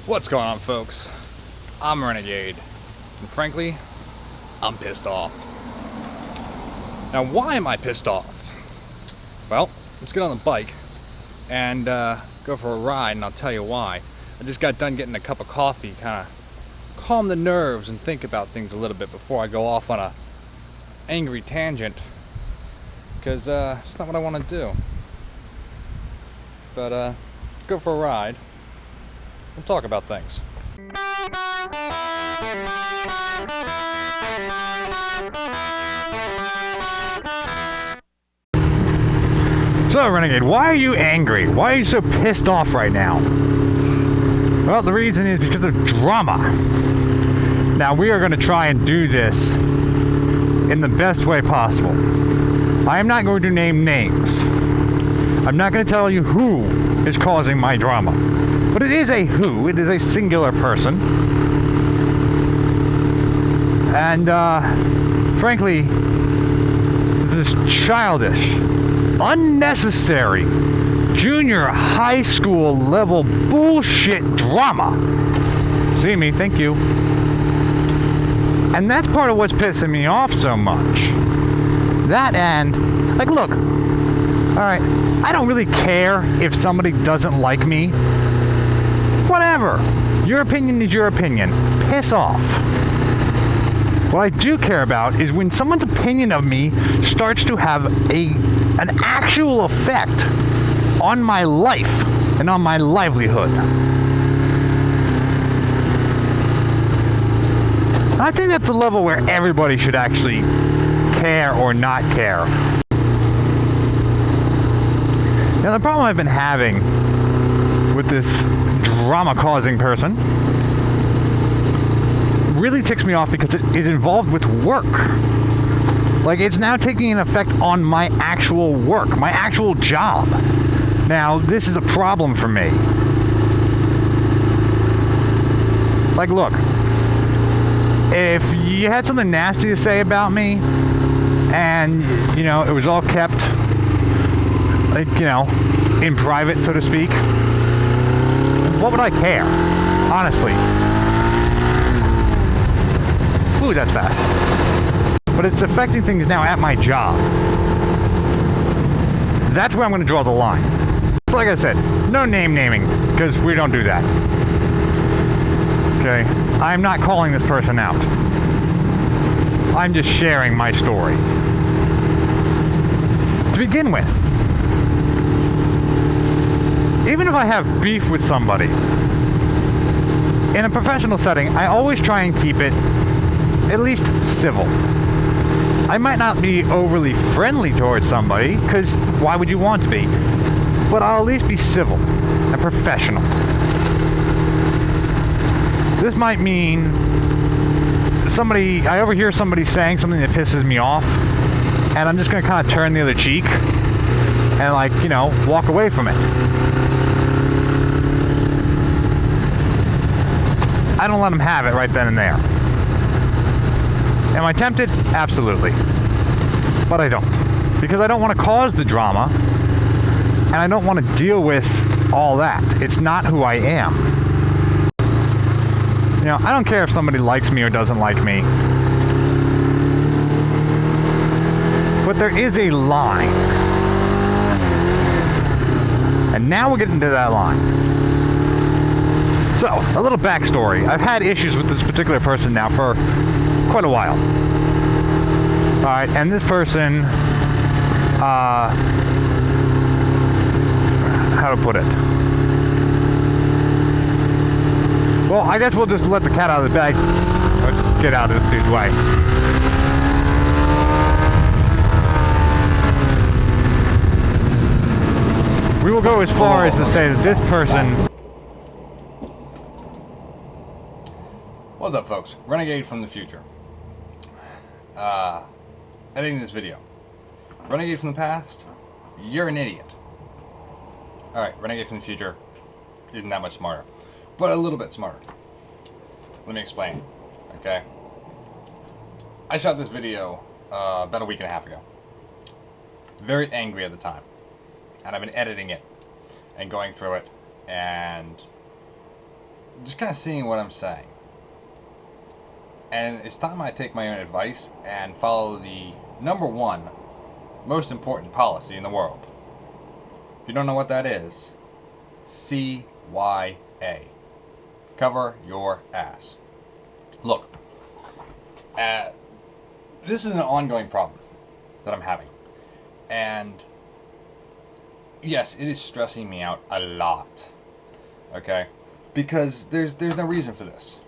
What's going on, folks? I'm Renegade, and frankly, I'm pissed off. Now, why am I pissed off? Well, let's get on the bike and go for a ride, and I'll tell you why. I just got done getting a cup of coffee, kind of calm the nerves and think about things a little bit before I go off on a angry tangent, because it's not what I want to do. But go for a ride. We'll talk about things. So, Renegade, why are you angry? Why are you so pissed off right now? Well, the reason is because of drama. Now, we are going to try and do this in the best way possible. I am not going to name names. I'm not going to tell you who is causing my drama. But it is a who. It is a singular person. And, frankly, this is childish, unnecessary, junior high school level bullshit drama. See me, thank you. And that's part of what's pissing me off so much. That and, like, look, alright, I don't really care if somebody doesn't like me. Whatever. Your opinion is your opinion. Piss off. What I do care about is when someone's opinion of me starts to have an actual effect on my life and on my livelihood. I think that's the level where everybody should actually care or not care. Now, the problem I've been having with this drama-causing person really ticks me off because it is involved with work. Like, it's now taking an effect on my actual work, my actual job. Now, this is a problem for me. Like, look, if you had something nasty to say about me, and, you know, it was all kept, like, you know, in private, so to speak, what would I care? Honestly. Ooh, that's fast. But it's affecting things now at my job. That's where I'm going to draw the line. So like I said, no name naming, because we don't do that. Okay? I'm not calling this person out. I'm just sharing my story. To begin with, even if I have beef with somebody, in a professional setting, I always try and keep it at least civil. I might not be overly friendly towards somebody, because why would you want to be? But I'll at least be civil and professional. This might mean I overhear somebody saying something that pisses me off, and I'm just going to kind of turn the other cheek and, like, you know, walk away from it. I don't let them have it right then and there. Am I tempted? Absolutely. But I don't. Because I don't want to cause the drama, and I don't want to deal with all that. It's not who I am. You know, I don't care if somebody likes me or doesn't like me. But there is a line. And now we're getting to that line. So, a little backstory. I've had issues with this particular person now for quite a while. Alright, and this person, how to put it? Well, I guess we'll just let the cat out of the bag. Let's get out of this dude's way. We will go as far as to say that this person... What's up, folks? Renegade from the future. Editing this video. Renegade from the past, you're an idiot. Alright, Renegade from the future isn't that much smarter, but a little bit smarter. Let me explain, okay? I shot this video about a week and a half ago. Very angry at the time. And I've been editing it and going through it and just kind of seeing what I'm saying. And it's time I take my own advice and follow the number one most important policy in the world. If you don't know what that is, CYA. Cover your ass. Look, this is an ongoing problem that I'm having. And yes, it is stressing me out a lot. Okay? Because there's no reason for this.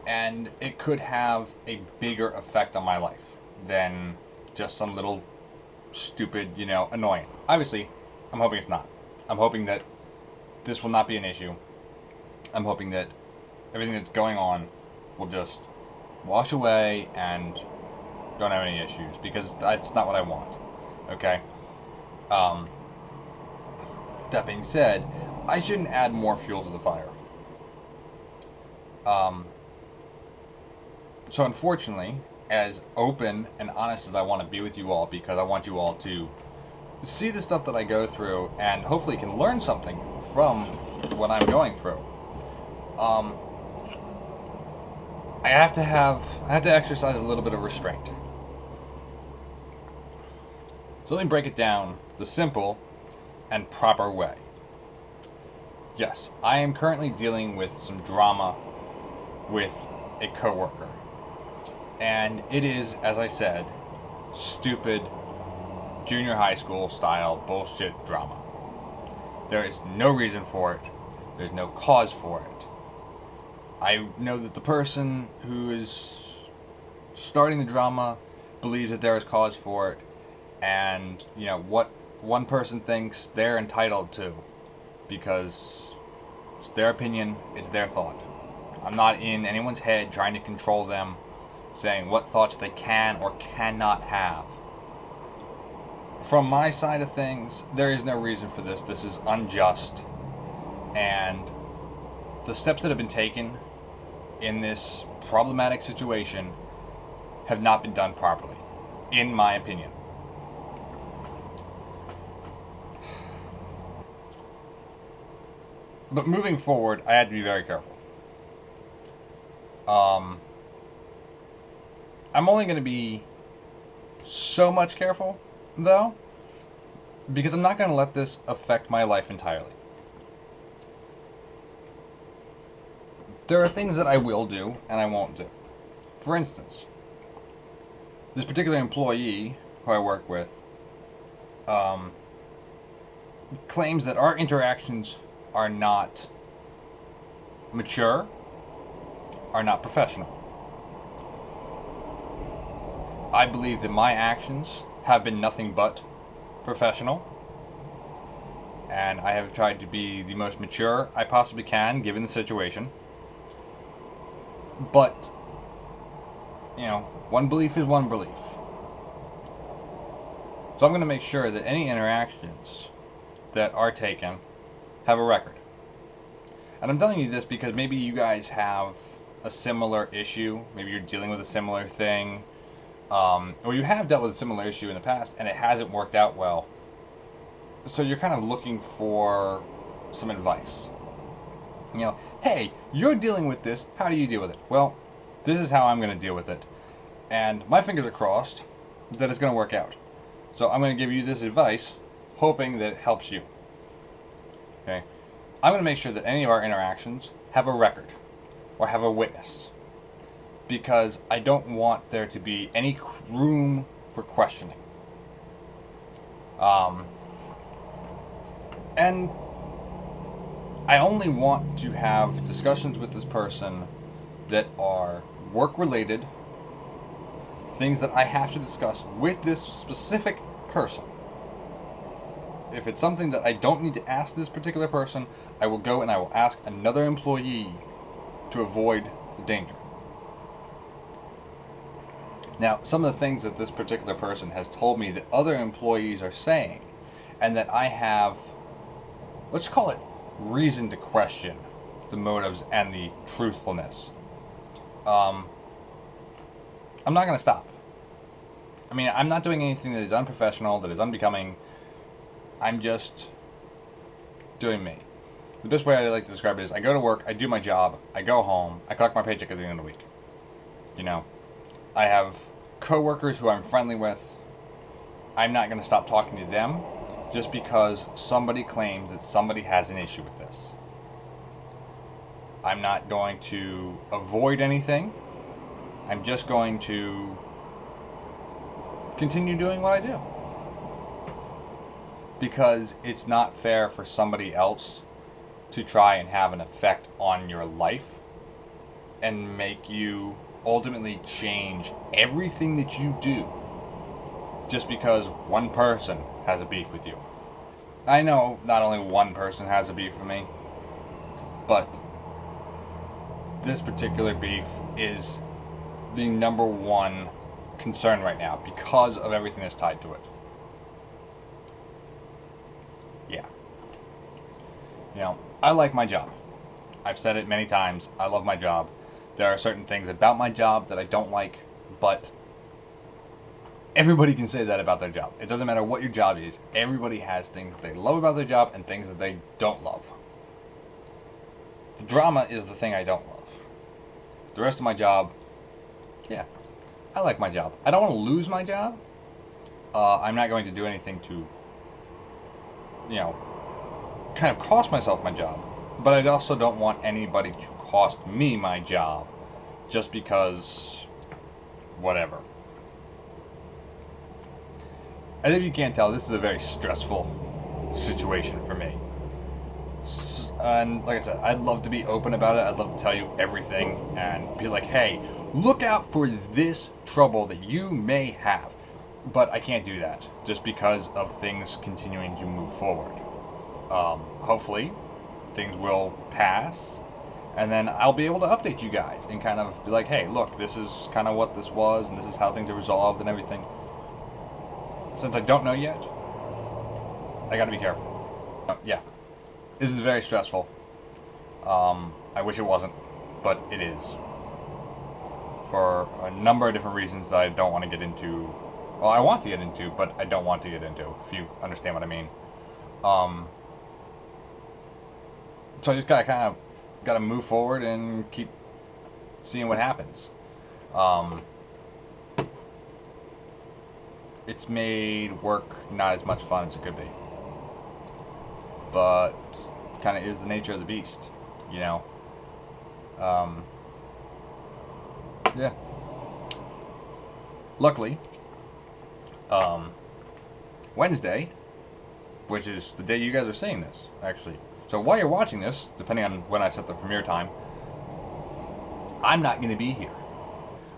And it could have a bigger effect on my life than just some little stupid, annoyance. Obviously, I'm hoping it's not. I'm hoping that this will not be an issue. I'm hoping that everything that's going on will just wash away and don't have any issues, because that's not what I want. Okay? That being said, I shouldn't add more fuel to the fire. So unfortunately, as open and honest as I want to be with you all, because I want you all to see the stuff that I go through and hopefully can learn something from what I'm going through, I have to exercise a little bit of restraint. So let me break it down the simple and proper way. Yes, I am currently dealing with some drama with a coworker. And it is, as I said, stupid junior high school style bullshit drama. There is no reason for it. There's no cause for it. I know that the person who is starting the drama believes that there is cause for it, and what one person thinks they're entitled to, because it's their opinion, it's their thought. I'm not in anyone's head trying to control them, saying what thoughts they can or cannot have. From my side of things, there is no reason for this. This is unjust. And the steps that have been taken in this problematic situation have not been done properly, in my opinion. But moving forward, I had to be very careful. I'm only going to be so much careful, though, because I'm not going to let this affect my life entirely. There are things that I will do and I won't do. For instance, this particular employee who I work with claims that our interactions are not mature, are not professional. I believe that my actions have been nothing but professional, and I have tried to be the most mature I possibly can given the situation. But, one belief is one belief. So I'm going to make sure that any interactions that are taken have a record. And I'm telling you this because maybe you guys have a similar issue, maybe you're dealing with a similar thing, or you have dealt with a similar issue in the past and it hasn't worked out well. So you're kind of looking for some advice. Hey, you're dealing with this, how do you deal with it? Well, this is how I'm going to deal with it. And my fingers are crossed that it's going to work out. So I'm going to give you this advice, hoping that it helps you. Okay? I'm going to make sure that any of our interactions have a record, or have a witness. Because I don't want there to be any room for questioning. And I only want to have discussions with this person that are work-related, things that I have to discuss with this specific person. If it's something that I don't need to ask this particular person, I will go and I will ask another employee to avoid the danger. Now, some of the things that this particular person has told me that other employees are saying, and that I have, let's call it, reason to question the motives and the truthfulness. I'm not going to stop. I mean, I'm not doing anything that is unprofessional, that is unbecoming. I'm just doing me. The best way I like to describe it is I go to work, I do my job, I go home, I collect my paycheck at the end of the week. You know, I have coworkers who I'm friendly with. I'm not going to stop talking to them just because somebody claims that somebody has an issue with this. I'm not going to avoid anything. I'm just going to continue doing what I do. Because it's not fair for somebody else to try and have an effect on your life and make you ultimately change everything that you do just because one person has a beef with you. I know not only one person has a beef with me, but this particular beef is the number one concern right now because of everything that's tied to it. Yeah. You know, I like my job. I've said it many times. I love my job. There are certain things about my job that I don't like, but everybody can say that about their job. It doesn't matter what your job is. Everybody has things that they love about their job and things that they don't love. The drama is the thing I don't love. The rest of my job, yeah, I like my job. I don't want to lose my job. I'm not going to do anything to, you know, kind of cost myself my job. But I also don't want anybody to cost me my job just because whatever. And if you can't tell, this is a very stressful situation for me. And like I said, I'd love to be open about it. I'd love to tell you everything and be like, hey, look out for this trouble that you may have. But I can't do that just because of things continuing to move forward. Hopefully, things will pass, and then I'll be able to update you guys and kind of be like, hey, look, this is kind of what this was, and this is how things are resolved and everything. Since I don't know yet, I gotta be careful. Yeah, this is very stressful. I wish it wasn't, but it is. For a number of different reasons that I don't want to get into. Well, I want to get into, but I don't want to get into, if you understand what I mean. So I just gotta move forward and keep seeing what happens. It's made work not as much fun as it could be, but kind of is the nature of the beast, you know. Yeah. Luckily, Wednesday, which is the day you guys are seeing this, actually. So while you're watching this, depending on when I set the premiere time, I'm not going to be here.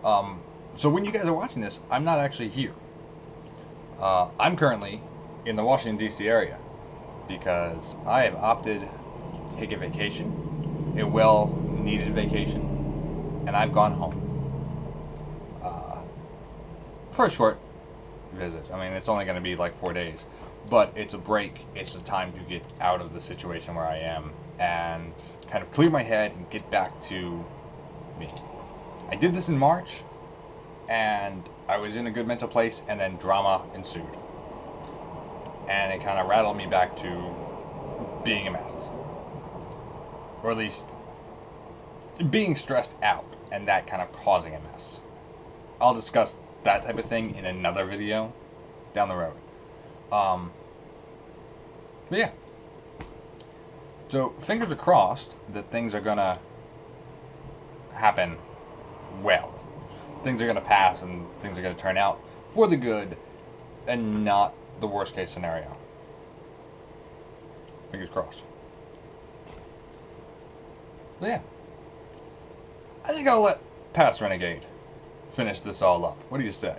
So when you guys are watching this, I'm not actually here. I'm currently in the Washington, D.C. area because I have opted to take a vacation, a well-needed vacation, and I've gone home. For a short visit. I mean, it's only going to be like 4 days. But it's a break. It's a time to get out of the situation where I am and kind of clear my head and get back to me. I did this in March, and I was in a good mental place, and then drama ensued. And it kind of rattled me back to being a mess. Or at least being stressed out, and that kind of causing a mess. I'll discuss that type of thing in another video down the road. But yeah. So fingers are crossed that things are gonna happen well. Things are gonna pass and things are gonna turn out for the good and not the worst case scenario. Fingers crossed. But yeah. I think I'll let Past Renegade finish this all up. What do you say?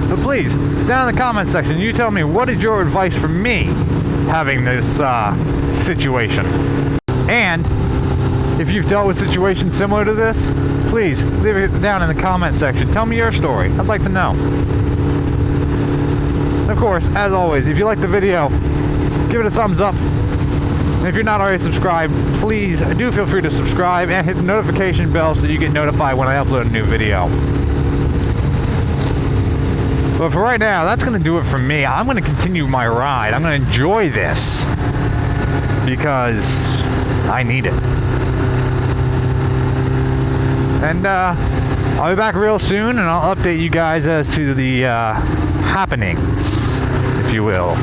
But please, down in the comment section, you tell me, what is your advice for me having this situation? And if you've dealt with situations similar to this, please leave it down in the comment section. Tell me your story. I'd like to know. Of course, as always, if you like the video, give it a thumbs up. And if you're not already subscribed, please do feel free to subscribe and hit the notification bell so you get notified when I upload a new video. But for right now, that's going to do it for me. I'm going to continue my ride. I'm going to enjoy this because I need it. And I'll be back real soon, and I'll update you guys as to the happenings, if you will.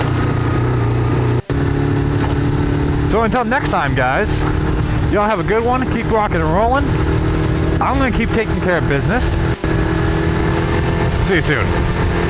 So until next time, guys, y'all have a good one. Keep rocking and rolling. I'm going to keep taking care of business. See you soon.